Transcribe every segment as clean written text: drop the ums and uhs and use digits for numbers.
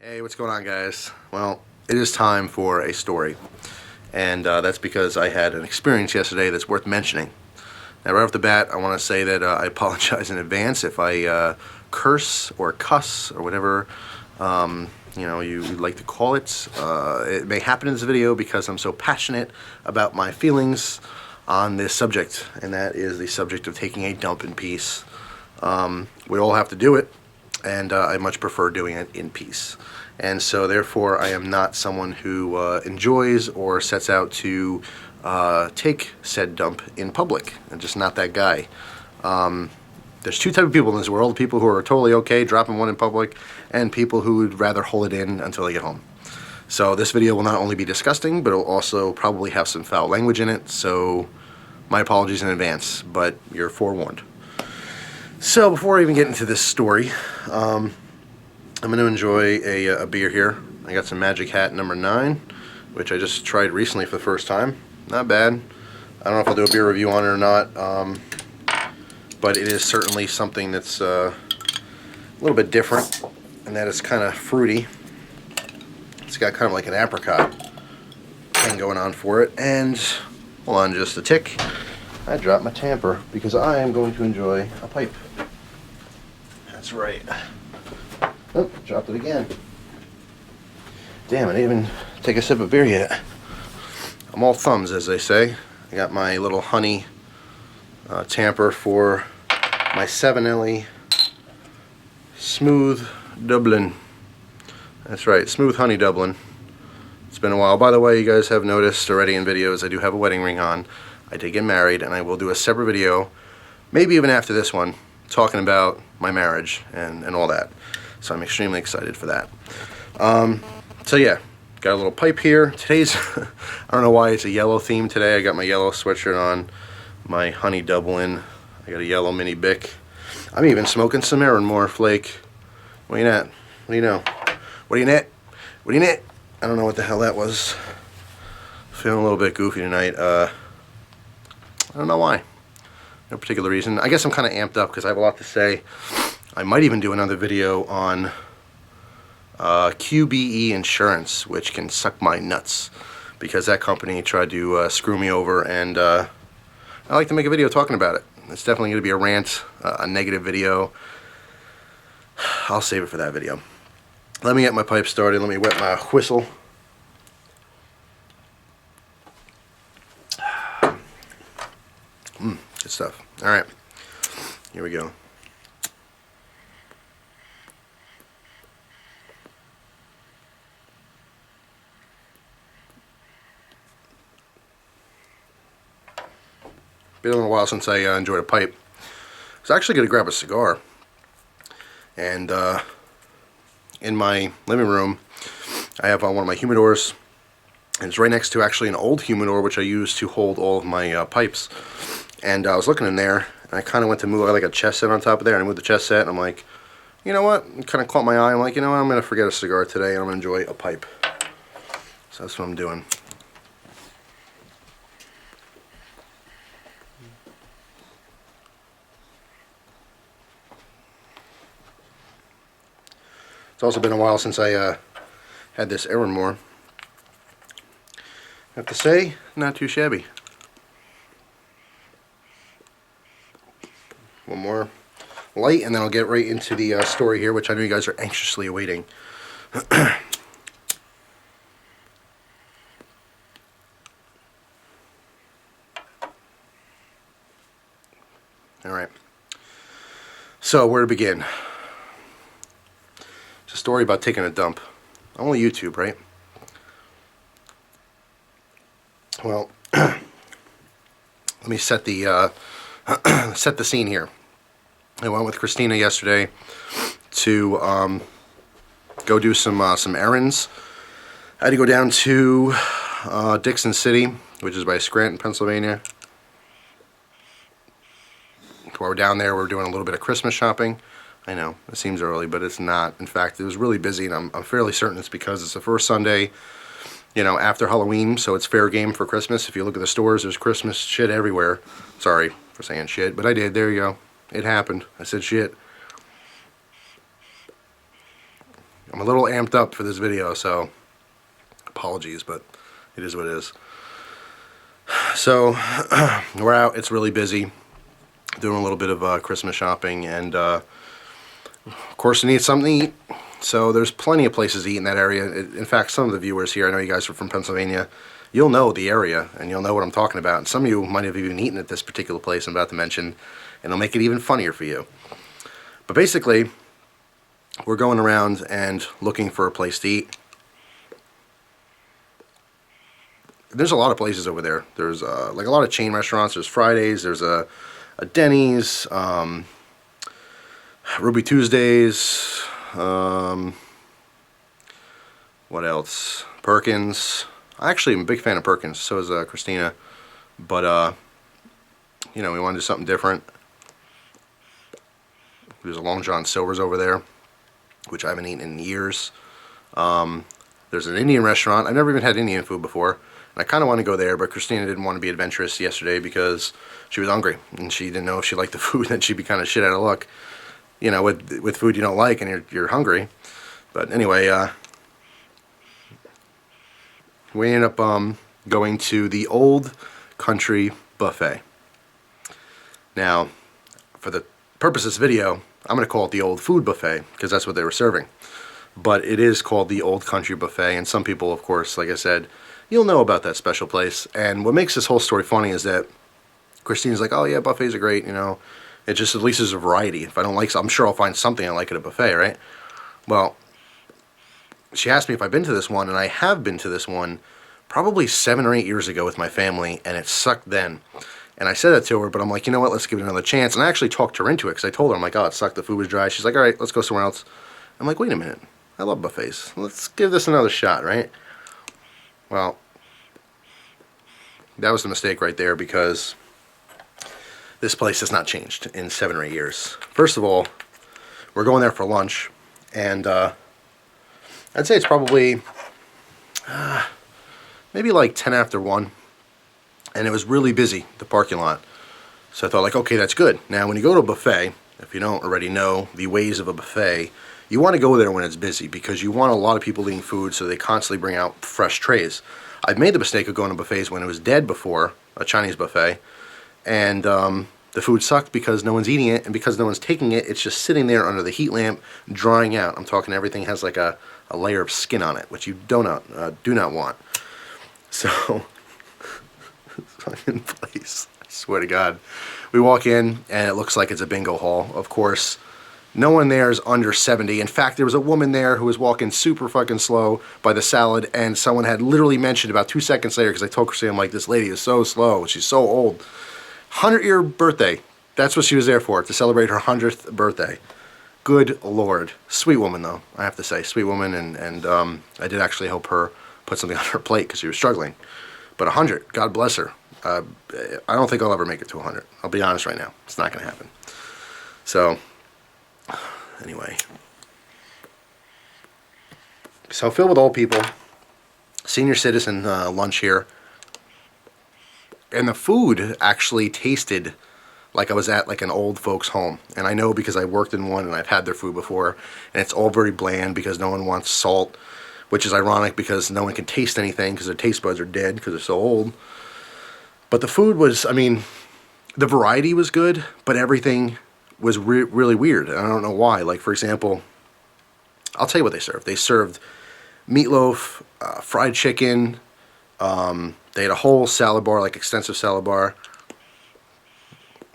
Hey, what's going on, guys? Well, it is time for a story, and that's because I had an experience yesterday that's worth mentioning. Now, right off the bat, I want to say that I apologize in advance if I curse or cuss or whatever you like to call it. It may happen in this video because I'm so passionate about my feelings on this subject, and that is the subject of taking a dump in peace. We all have to do it, and I much prefer doing it in peace. And so therefore I am not someone who enjoys or sets out to take said dump in public. I'm just not that guy. There's two types of people in this world: people who are totally okay dropping one in public, and people who would rather hold it in until they get home. So this video will not only be disgusting, but it'll also probably have some foul language in it, so my apologies in advance, but you're forewarned. So before I even get into this story, I'm going to enjoy a beer here. I got some Magic Hat number 9, which I just tried recently for the first time. Not bad. I don't know if I'll do a beer review on it or not, but it is certainly something that's a little bit different, and that it's kind of fruity. It's got kind of like an apricot thing going on for it. And hold on just a tick. I dropped my tamper because I am going to enjoy a pipe. That's right. Oh, dropped it again. Damn, I didn't even take a sip of beer yet. I'm all thumbs, as they say. I got my little honey tamper for my 7-Ellie Smooth Dublin. That's right, Smooth Honey Dublin. It's been a while. By the way, you guys have noticed already in videos I do have a wedding ring on. I did get married, and I will do a separate video, maybe even after this one, talking about my marriage and all that. So I'm extremely excited for that. So yeah, got a little pipe here. Today's, I don't know why it's a yellow theme today. I got my yellow sweatshirt on, my honey Dublin. I got a yellow mini Bic. I'm even smoking some More Flake. What are you at? What do you know? What are you net? What are you net? I don't know what the hell that was. Feeling a little bit goofy tonight. I don't know why. No particular reason. I guess I'm kind of amped up because I have a lot to say. I might even do another video on QBE Insurance, which can suck my nuts, because that company tried to screw me over, and I like to make a video talking about it. It's definitely going to be a rant, a negative video. I'll save it for that video. Let me get my pipe started. Let me wet my whistle. Good stuff. All right, here we go. Been a little while since I enjoyed a pipe. I was actually going to grab a cigar, and in my living room I have one of my humidors, and it's right next to actually an old humidor which I use to hold all of my pipes. And I was looking in there, and I kind of went to move like a chest set on top of there, and I moved the chest set, and I'm like, you know what? It kind of caught my eye. I'm like, you know what? I'm going to forget a cigar today, and I'm going to enjoy a pipe. So that's what I'm doing. It's also been a while since I had this More. I have to say, not too shabby. One more light, and then I'll get right into the story here, which I know you guys are anxiously awaiting. Alright. So, where to begin? It's a story about taking a dump. Only YouTube, right? Well, let me set the set the scene here. I went with Christina yesterday to go do some errands. I had to go down to Dixon City, which is by Scranton, Pennsylvania. While we're down there, we're doing a little bit of Christmas shopping. I know, it seems early, but it's not. In fact, it was really busy, and I'm fairly certain it's because it's the first Sunday, after Halloween, so it's fair game for Christmas. If you look at the stores, there's Christmas shit everywhere. Sorry for saying shit, but I did. There you go. It happened. I said shit. I'm a little amped up for this video, so apologies, but it is what it is. So we're out. It's really busy. Doing a little bit of Christmas shopping, and of course, you need something to eat. So there's plenty of places to eat in that area. In fact, some of the viewers here, I know you guys are from Pennsylvania, you'll know the area, and you'll know what I'm talking about. And some of you might have even eaten at this particular place I'm about to mention, and it'll make it even funnier for you. But basically, we're going around and looking for a place to eat. There's a lot of places over there. There's like a lot of chain restaurants. There's Fridays. There's a Denny's, Ruby Tuesdays. What else? Perkins. I actually am a big fan of Perkins. So is Christina. But you know, we want to do something different. There's a Long John Silver's over there, which I haven't eaten in years. There's an Indian restaurant. I've never even had Indian food before. And I kind of want to go there, but Christina didn't want to be adventurous yesterday because she was hungry. And she didn't know if she liked the food, then she'd be kind of shit out of luck. You know, with food you don't like and you're hungry. But anyway, we ended up going to the Old Country Buffet. Now, for the purpose of this video, I'm going to call it the Old Food Buffet because that's what they were serving. But it is called the Old Country Buffet, and some people, of course, like I said, you'll know about that special place. And what makes this whole story funny is that Christine's like, oh yeah, buffets are great, you know. It just, at least there's a variety. If I don't like something, I'm sure I'll find something I like at a buffet, right? Well, she asked me if I've been to this one, and I have been to this one probably 7 or 8 years ago with my family, and it sucked then. And I said that to her, but I'm like, you know what, let's give it another chance. And I actually talked her into it, because I told her, I'm like, oh, it sucked, the food was dry. She's like, all right, let's go somewhere else. I'm like, wait a minute, I love buffets. Let's give this another shot, right? Well, that was the mistake right there, because this place has not changed in 7 or 8 years. First of all, we're going there for lunch, and I'd say it's probably maybe like 10 after 1, and it was really busy, the parking lot. So I thought, like, okay, that's good. Now, when you go to a buffet, if you don't already know the ways of a buffet, you want to go there when it's busy because you want a lot of people eating food, so they constantly bring out fresh trays. I've made the mistake of going to buffets when it was dead before, a Chinese buffet, and the food sucked because no one's eating it, and because no one's taking it, it's just sitting there under the heat lamp, drying out. I'm talking everything has like a layer of skin on it, which you do not want. So, fucking place, I swear to God. We walk in, and it looks like it's a bingo hall. Of course, no one there is under 70. In fact, there was a woman there who was walking super fucking slow by the salad, and someone had literally mentioned about 2 seconds later, because I told Christine, I'm like, this lady is so slow, she's so old. 100-year birthday. That's what she was there for, to celebrate her 100th birthday. Good Lord. Sweet woman, though, I have to say. Sweet woman, and I did actually help her put something on her plate because she was struggling. But 100, God bless her. I don't think I'll ever make it to 100. I'll be honest right now. It's not going to happen. So, anyway. So, filled with old people. Senior citizen lunch here. And the food actually tasted like I was at like an old folks home. And I know because I worked in one and I've had their food before. And it's all very bland because no one wants salt. Which is ironic because no one can taste anything because their taste buds are dead because they're so old. But the food was, I mean, the variety was good, but everything was really weird. And I don't know why. Like, for example, I'll tell you what they served. They served meatloaf, fried chicken. They had a whole salad bar, like extensive salad bar.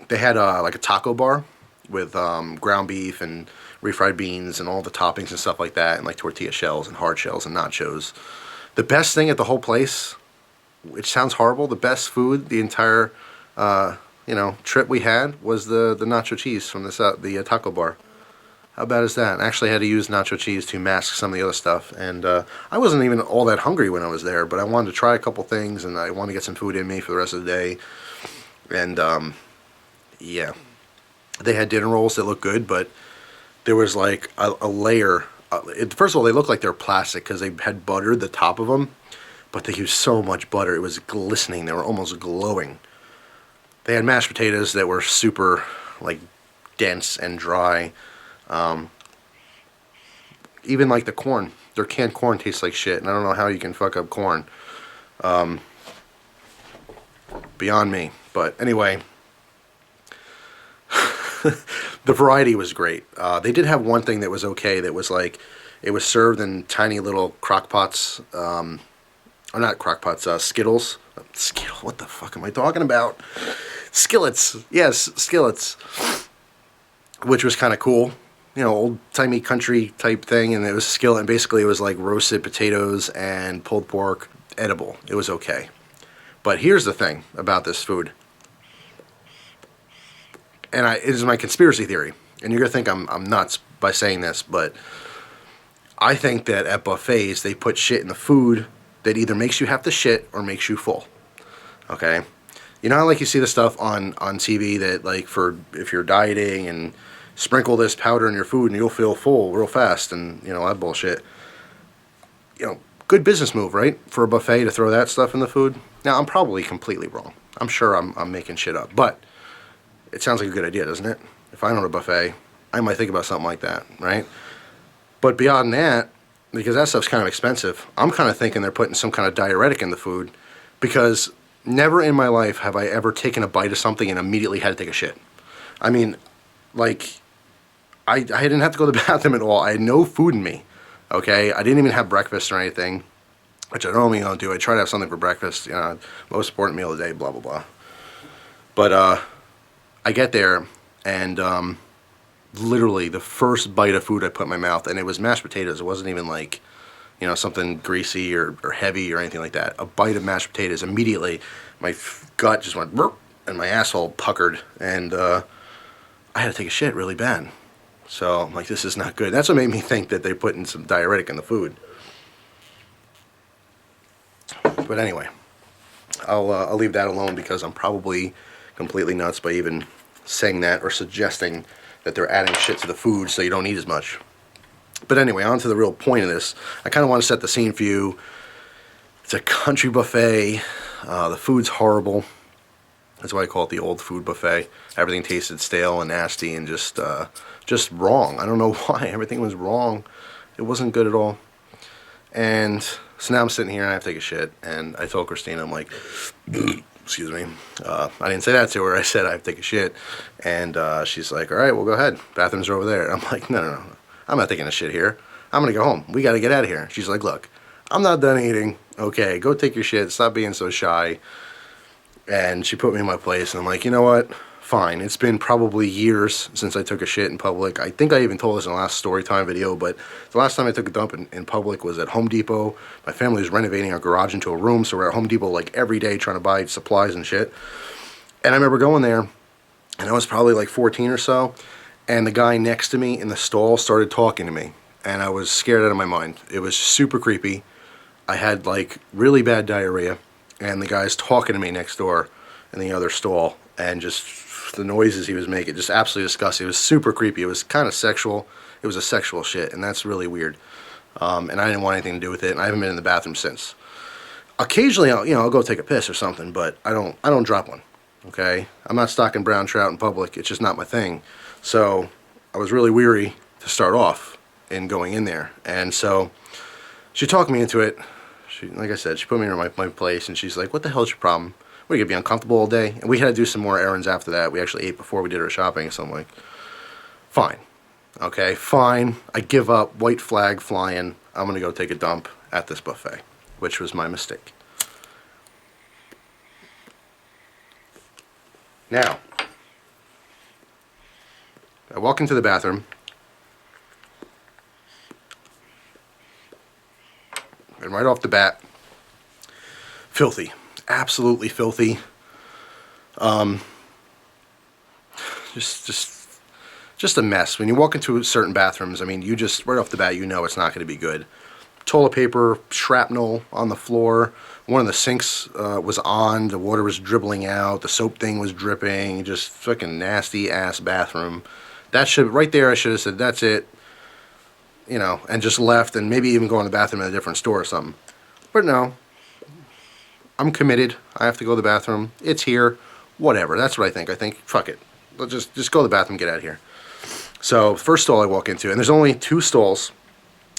They had like a taco bar with ground beef and refried beans and all the toppings and stuff like that, and like tortilla shells and hard shells and nachos. The best thing at the whole place, which sounds horrible, the best food the entire trip we had was the nacho cheese from the taco bar. How bad is that? I actually had to use nacho cheese to mask some of the other stuff, and I wasn't even all that hungry when I was there, but I wanted to try a couple things, and I wanted to get some food in me for the rest of the day. And yeah, they had dinner rolls that looked good, but there was like a layer. First of all, they looked like they were plastic because they had buttered the top of them, but they used so much butter. It was glistening. They were almost glowing. They had mashed potatoes that were super like dense and dry. Even like the corn. Their canned corn tastes like shit, and I don't know how you can fuck up corn. Beyond me. But anyway, the variety was great. They did have one thing that was okay. That was like, it was served in tiny little crock pots. Or not crock pots, Skittles. What the fuck am I talking about? Skillets. Yes, skillets. Which was kind of cool. You know, old-timey country type thing, and it was a skillet, and basically it was like roasted potatoes and pulled pork, edible. It was okay. But here's the thing about this food, and it is my conspiracy theory, and you're going to think I'm nuts by saying this, but I think that at buffets, they put shit in the food that either makes you have to shit or makes you full, okay? You know how, like, you see the stuff on TV that, like, for if you're dieting and sprinkle this powder in your food and you'll feel full real fast, and, you know, that bullshit. You know, good business move, right? For a buffet to throw that stuff in the food. Now, I'm probably completely wrong. I'm sure I'm making shit up, but it sounds like a good idea, doesn't it? If I own a buffet, I might think about something like that, right? But beyond that, because that stuff's kind of expensive, I'm kind of thinking they're putting some kind of diuretic in the food, because never in my life have I ever taken a bite of something and immediately had to take a shit. I mean, like, I didn't have to go to the bathroom at all. I had no food in me, okay? I didn't even have breakfast or anything, which I normally don't do. I try to have something for breakfast, you know, most important meal of the day, blah, blah, blah. But I get there, and literally the first bite of food I put in my mouth, and it was mashed potatoes. It wasn't even like, you know, something greasy or heavy or anything like that. A bite of mashed potatoes, immediately my gut just went burp, and my asshole puckered, and I had to take a shit really bad. So I'm like, this is not good. That's what made me think that they put in some diuretic in the food. But anyway, I'll leave that alone, because I'm probably completely nuts by even saying that or suggesting that they're adding shit to the food so you don't eat as much. But anyway, on to the real point of this. I kind of want to set the scene for you. It's a country buffet. The food's horrible. That's why I call it the old food buffet. Everything tasted stale and nasty and just wrong. I don't know why. Everything was wrong. It wasn't good at all. And so now I'm sitting here and I have to take a shit. And I told Christina, I'm like, excuse me. I didn't say that to her. I said I have to take a shit. And she's like, all right, well, go ahead. Bathrooms are over there. And I'm like, no. I'm not taking a shit here. I'm going to go home. We got to get out of here. She's like, look, I'm not done eating. Okay, go take your shit. Stop being so shy. And she put me in my place, and I'm like, you know what? Fine. It's been probably years since I took a shit in public. I think I even told this in the last Storytime video, but the last time I took a dump in public was at Home Depot. My family was renovating our garage into a room, so we're at Home Depot like every day trying to buy supplies and shit. And I remember going there, and I was probably like 14 or so, and the guy next to me in the stall started talking to me, and I was scared out of my mind. It was super creepy. I had like really bad diarrhea, and the guy's talking to me next door in the other stall, and just the noises he was making, just absolutely disgusting. It was super creepy. It was kind of sexual. It was a sexual shit, and that's really weird. And I didn't want anything to do with it, and I haven't been in the bathroom since. Occasionally, I'll go take a piss or something, but I don't drop one. Okay, I'm not stocking brown trout in public. It's just not my thing. So I was really weary to start off in going in there, and so she talked me into it. Like I said, she put me in my place, and she's like, what the hell's your problem? We're going to be uncomfortable all day? And we had to do some more errands after that. We actually ate before we did our shopping, so I'm like, fine. Okay, fine. I give up. White flag flying. I'm going to go take a dump at this buffet, which was my mistake. Now, I walk into the bathroom, and right off the bat, filthy. Absolutely filthy. Just a mess. When you walk into certain bathrooms, I mean, you just, right off the bat, you know it's not going to be good. Toilet paper, shrapnel on the floor. One of the sinks was on. The water was dribbling out. The soap thing was dripping. Just fucking nasty ass bathroom. That should, right there, I should have said, that's it. You know, and just left, and maybe even go in the bathroom in a different store or something. But no. I'm committed. I have to go to the bathroom. It's here. Whatever. That's what I think. I think, fuck it. Let's just go to the bathroom, get out of here. So, first stall I walk into, and there's only 2 stalls.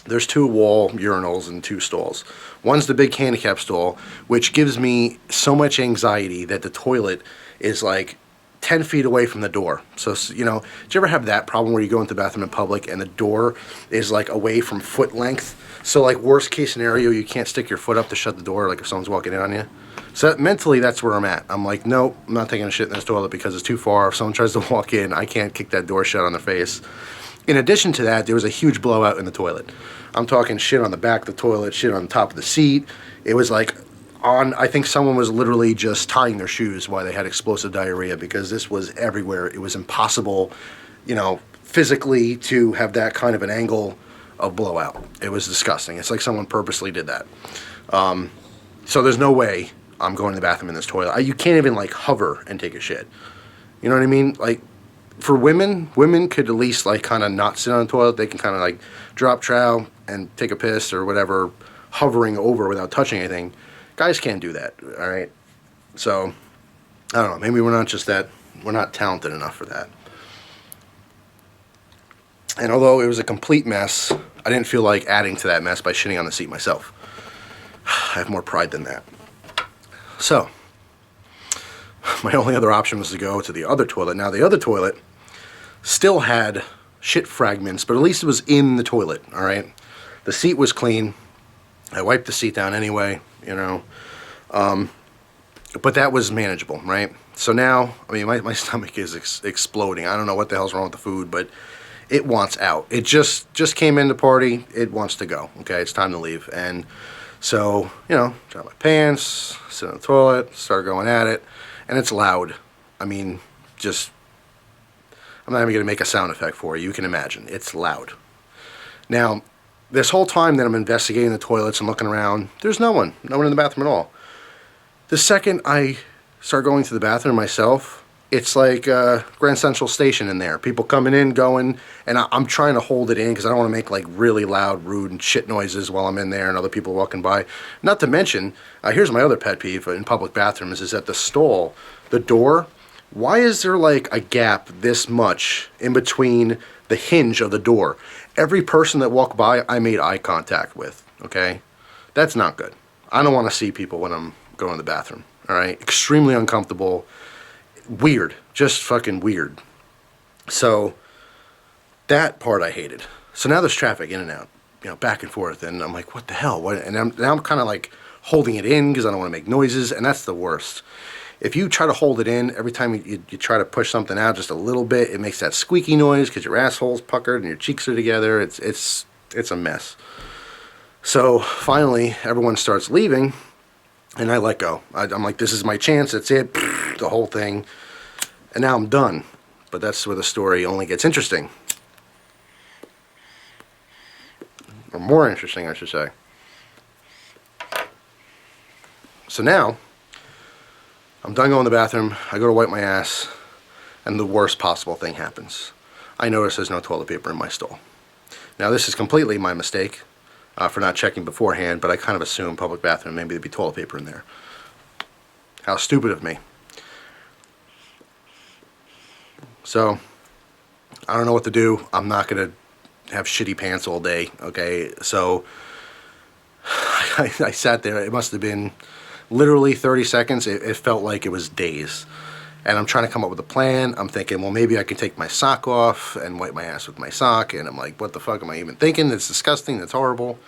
there's 2 wall urinals and 2 stalls. One's the big handicap stall, which gives me so much anxiety that the toilet is like 10 feet away from the door. So, you know, do you ever have that problem where you go into the bathroom in public and the door is like away from foot length? So like worst case scenario, you can't stick your foot up to shut the door, like if someone's walking in on you. So mentally, that's where I'm at. I'm like, nope, I'm not taking a shit in this toilet because it's too far. If someone tries to walk in, I can't kick that door shut on their face. In addition to that, there was a huge blowout in the toilet. I'm talking shit on the back of the toilet, shit on top of the seat. It was like I think someone was literally just tying their shoes while they had explosive diarrhea, because this was everywhere. It was impossible, you know, physically to have that kind of an angle of blowout. It was disgusting. It's like someone purposely did that. So there's no way I'm going to the bathroom in this toilet. You can't even like hover and take a shit. You know what I mean? Like, for women could at least like kind of not sit on the toilet. They can kind of like drop trow and take a piss or whatever, hovering over without touching anything. Guys can't do that, all right? So, I don't know, maybe we're not talented enough for that. And although it was a complete mess, I didn't feel like adding to that mess by shitting on the seat myself. I have more pride than that. So, my only other option was to go to the other toilet. Now, the other toilet still had shit fragments, but at least it was in the toilet, all right? The seat was clean. I wiped the seat down anyway, you know. But that was manageable, right? So now, I mean, my stomach is exploding. I don't know what the hell's wrong with the food, but it wants out. It just came in the party. It wants to go, okay? It's time to leave. And so, you know, drop my pants, sit on the toilet, start going at it. And it's loud. I mean, I'm not even going to make a sound effect for you. You can imagine. It's loud. Now, this whole time that I'm investigating the toilets and looking around, there's no one in the bathroom at all. The second I start going to the bathroom myself, it's like Grand Central Station in there. People coming in, going, and I'm trying to hold it in because I don't want to make like really loud, rude, and shit noises while I'm in there and other people walking by. Not to mention, here's my other pet peeve in public bathrooms, is that the stall, the door, why is there like a gap this much in between the hinge of the door? Every person that walked by, I made eye contact with, okay? That's not good. I don't want to see people when I'm going to the bathroom, all right? Extremely uncomfortable. Weird. Just fucking weird. So, that part I hated. So now there's traffic in and out, you know, back and forth, and I'm like, what the hell? What? And now I'm kind of like holding it in because I don't want to make noises, and that's the worst. If you try to hold it in, every time you try to push something out just a little bit, it makes that squeaky noise because your asshole's puckered and your cheeks are together. It's a mess. So finally, everyone starts leaving, and I let go. I'm like, this is my chance. That's it. The whole thing. And now I'm done. But that's where the story only gets interesting. Or more interesting, I should say. So now, I'm done going to the bathroom, I go to wipe my ass, and the worst possible thing happens. I notice there's no toilet paper in my stall. Now, this is completely my mistake for not checking beforehand, but I kind of assumed public bathroom, maybe there'd be toilet paper in there. How stupid of me. So, I don't know what to do. I'm not going to have shitty pants all day, okay? So, I sat there. It must have been literally 30 seconds. It felt like it was days. And I'm trying to come up with a plan. I'm thinking, well, maybe I can take my sock off and wipe my ass with my sock. And I'm like, what the fuck am I even thinking? It's disgusting. That's horrible.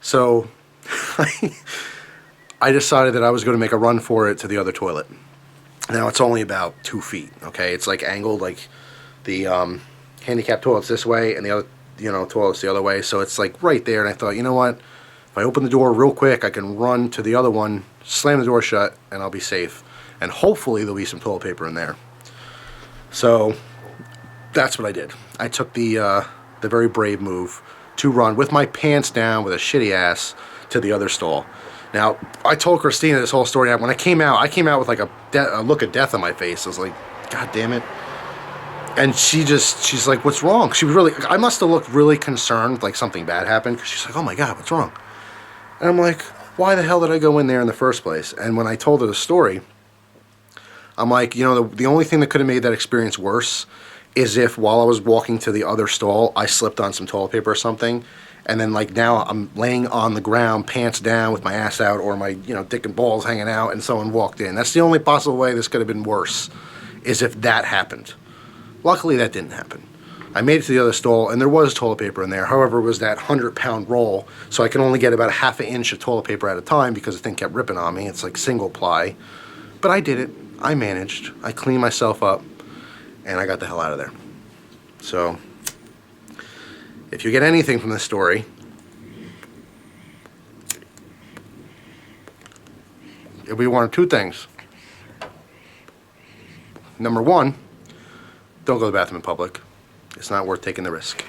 So I decided that I was going to make a run for it to the other toilet. Now, it's only about 2 feet, okay? It's like angled, like the handicap toilet's this way and the other, you know, toilet's the other way. So it's like right there. And I thought, you know what? If I open the door real quick, I can run to the other one, slam the door shut, and I'll be safe. And hopefully there'll be some toilet paper in there. So that's what I did. I took the very brave move to run with my pants down with a shitty ass to the other stall. Now, I told Christina this whole story. When I came out with like a look of death on my face. I was like, God damn it. And she's like, what's wrong? She was really, I must have looked really concerned, like something bad happened. Because she's like, oh my God, what's wrong? And I'm like, why the hell did I go in there in the first place? And when I told her the story, I'm like, you know, the only thing that could have made that experience worse is if while I was walking to the other stall, I slipped on some toilet paper or something, and then like now I'm laying on the ground, pants down with my ass out, or my, you know, dick and balls hanging out, and someone walked in. That's the only possible way this could have been worse, is if that happened. Luckily, that didn't happen. I made it to the other stall, and there was toilet paper in there. However, it was that 100-pound roll, so I can only get about a half an inch of toilet paper at a time because the thing kept ripping on me. It's like single ply. But I did it. I managed. I cleaned myself up, and I got the hell out of there. So, if you get anything from this story, it'll be one of two things. Number one, don't go to the bathroom in public. It's not worth taking the risk.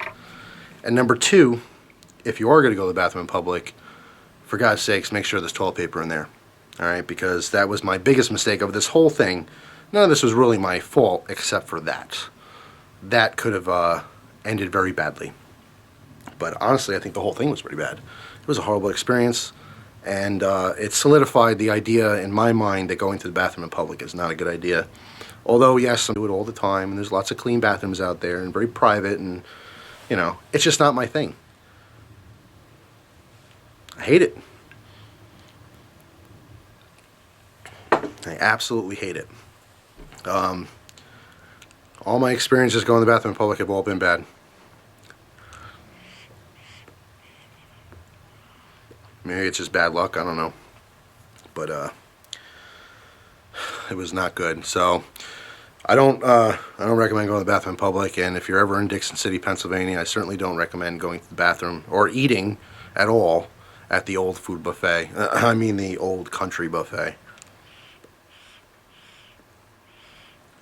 And number two, if you are going to go to the bathroom in public, for God's sakes, make sure there's toilet paper in there. All right, because that was my biggest mistake of this whole thing. None of this was really my fault except for that. That could have ended very badly. But honestly, I think the whole thing was pretty bad. It was a horrible experience, and it solidified the idea in my mind that going to the bathroom in public is not a good idea. Although, yes, I do it all the time, and there's lots of clean bathrooms out there, and very private, and, you know, it's just not my thing. I hate it. I absolutely hate it. All my experiences going to the bathroom in public have all been bad. Maybe it's just bad luck, I don't know. But, it was not good. So I don't recommend going to the bathroom in public, and if you're ever in Dixon City, Pennsylvania, I certainly don't recommend going to the bathroom or eating at all at the old food buffet. I mean the old country buffet.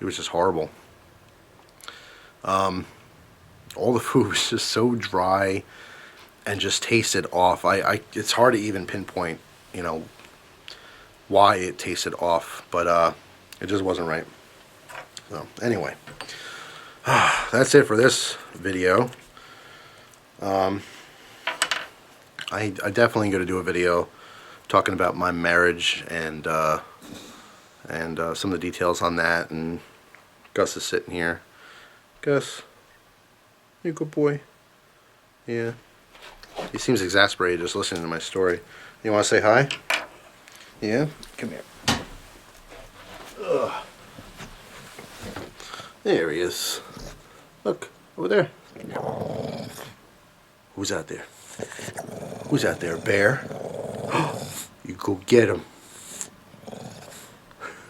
It was just horrible. All the food was just so dry and just tasted off. It's hard to even pinpoint, you know, why it tasted off, but it just wasn't right. So anyway, that's it for this video. I definitely going to do a video talking about my marriage and some of the details on that. And Gus is sitting here. Gus, you good boy? Yeah. He seems exasperated just listening to my story. You want to say hi? Yeah? Come here. Ugh. There he is. Look, over there. Who's out there? Who's out there, bear? You go get him.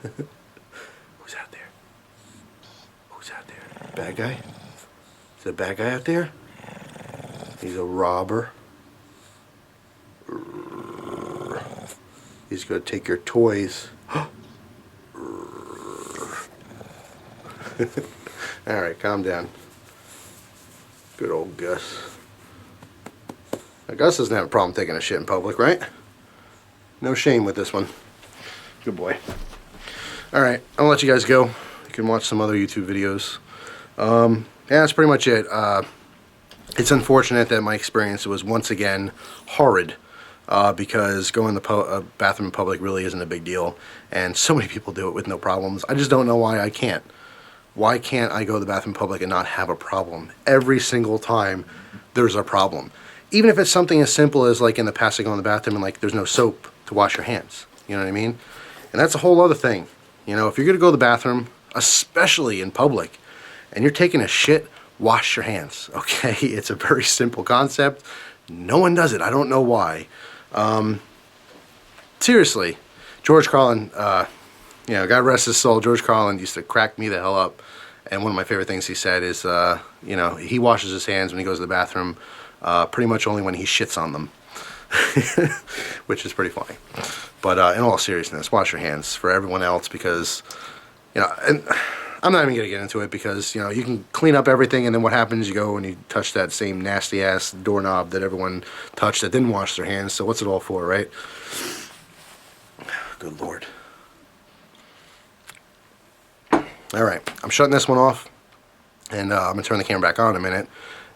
Who's out there? Who's out there? Bad guy? Is there a bad guy out there? He's a robber. He's going to take your toys. Alright, calm down. Good old Gus. Now, Gus doesn't have a problem taking a shit in public, right? No shame with this one. Good boy. Alright, I'll let you guys go. You can watch some other YouTube videos. Yeah, that's pretty much it. It's unfortunate that my experience was once again horrid. Because going to the bathroom in public really isn't a big deal, and so many people do it with no problems. I just don't know why I can't. Why can't I go to the bathroom in public and not have a problem? Every single time there's a problem. Even if it's something as simple as like in the past I go in the bathroom and like there's no soap to wash your hands. You know what I mean? And that's a whole other thing. You know, if you're going to go to the bathroom, especially in public, and you're taking a shit, wash your hands, okay? It's a very simple concept. No one does it. I don't know why. Seriously, George Carlin, you know, God rest his soul, George Carlin used to crack me the hell up. And one of my favorite things he said is, you know, he washes his hands when he goes to the bathroom, pretty much only when he shits on them, which is pretty funny. But in all seriousness, wash your hands for everyone else, because, you know, and I'm not even going to get into it because, you know, you can clean up everything, and then what happens, you go and you touch that same nasty-ass doorknob that everyone touched that didn't wash their hands, so what's it all for, right? Good Lord. All right, I'm shutting this one off, and I'm going to turn the camera back on in a minute,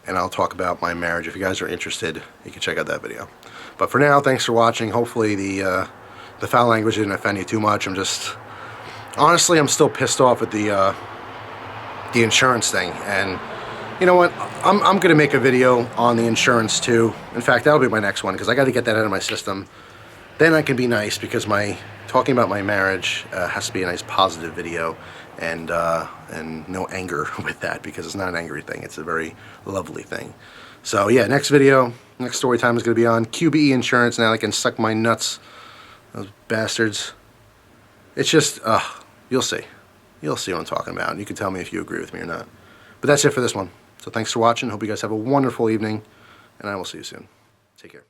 and I'll talk about my marriage. If you guys are interested, you can check out that video. But for now, thanks for watching. Hopefully the foul language didn't offend you too much. Honestly, I'm still pissed off at the insurance thing, and You know what? I'm going to make a video on the insurance too. In fact, that'll be my next one because I got to get that out of my system. Then I can be nice because talking about my marriage has to be a nice positive video, and no anger with that, because it's not an angry thing. It's a very lovely thing. So yeah, next video, next story time is going to be on QBE insurance. Now they can suck my nuts, those bastards. It's just, you'll see. You'll see what I'm talking about. You can tell me if you agree with me or not. But that's it for this one. So thanks for watching. Hope you guys have a wonderful evening, and I will see you soon. Take care.